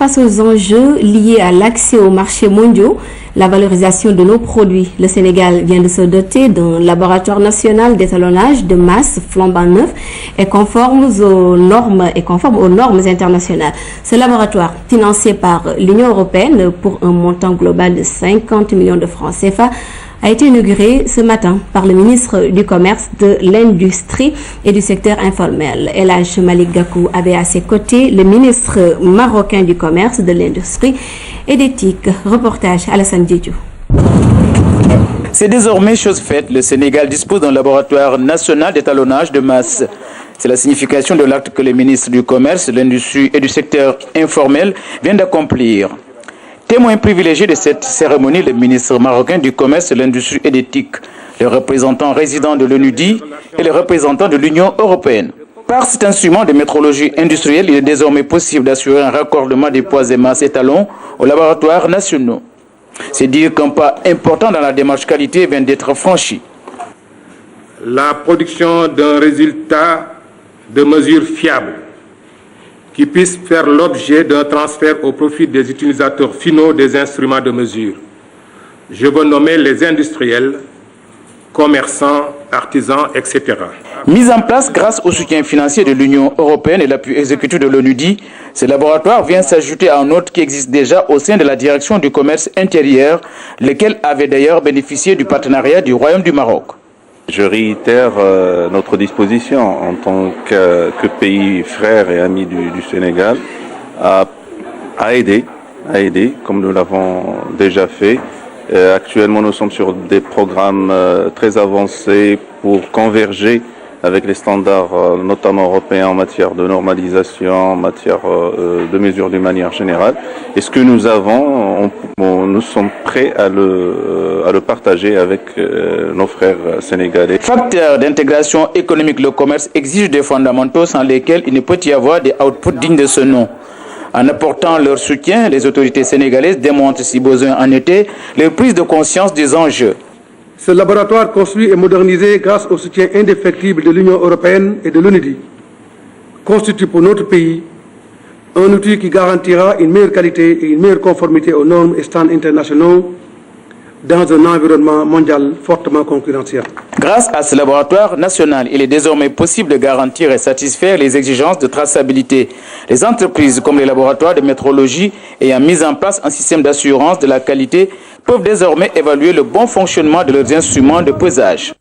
face aux enjeux liés à l'accès aux marchés mondiaux, la valorisation de nos produits. Le Sénégal vient de se doter d'un laboratoire national d'étalonnage de masse flambant neuf et conforme aux normes internationales. Ce laboratoire, financé par l'Union européenne pour un montant global de 50 millions de francs CFA, a été inauguré ce matin par le ministre du Commerce, de l'Industrie et du secteur informel. El Hadj Malick Gakou avait à ses côtés le ministre marocain du Commerce, de l'Industrie et d'Éthique. Reportage Alassane Diédhiou. C'est désormais chose faite. Le Sénégal dispose d'un laboratoire national d'étalonnage de masse. C'est la signification de l'acte que le ministre du Commerce, de l'Industrie et du secteur informel vient d'accomplir. Témoin privilégié de cette cérémonie, le ministre marocain du Commerce, de l'Industrie et d'Éthique, le représentant résident de l'ONUDI et le représentant de l'Union européenne. Par cet instrument de métrologie industrielle, il est désormais possible d'assurer un raccordement des poids et masses étalons aux laboratoires nationaux. C'est dire qu'un pas important dans la démarche qualité vient d'être franchi. La production d'un résultat de mesure fiable qui puisse faire l'objet d'un transfert au profit des utilisateurs finaux des instruments de mesure. Je veux nommer les industriels, commerçants, artisans, etc. Mis en place grâce au soutien financier de l'Union européenne et l'appui exécutif de l'ONUDI, ce laboratoire vient s'ajouter à un autre qui existe déjà au sein de la direction du commerce intérieur, lequel avait d'ailleurs bénéficié du partenariat du Royaume du Maroc. Je réitère notre disposition en tant que pays frère et ami du Sénégal à aider, comme nous l'avons déjà fait. Actuellement, nous sommes sur des programmes très avancés pour converger avec les standards, notamment européens, en matière de normalisation, en matière de mesures d'une manière générale. Et ce que nous avons, nous sommes prêts à le partager avec nos frères sénégalais. Facteur d'intégration économique, le commerce exige des fondamentaux sans lesquels il ne peut y avoir des outputs dignes de ce nom. En apportant leur soutien, les autorités sénégalaises démontrent, si besoin en était, leur prise de conscience des enjeux. Ce laboratoire construit et modernisé grâce au soutien indéfectible de l'Union européenne et de l'ONUDI constitue pour notre pays un outil qui garantira une meilleure qualité et une meilleure conformité aux normes et standards internationaux dans un environnement mondial fortement concurrentiel. Grâce à ce laboratoire national, il est désormais possible de garantir et satisfaire les exigences de traçabilité. Les entreprises comme les laboratoires de métrologie ayant mis en place un système d'assurance de la qualité peuvent désormais évaluer le bon fonctionnement de leurs instruments de pesage.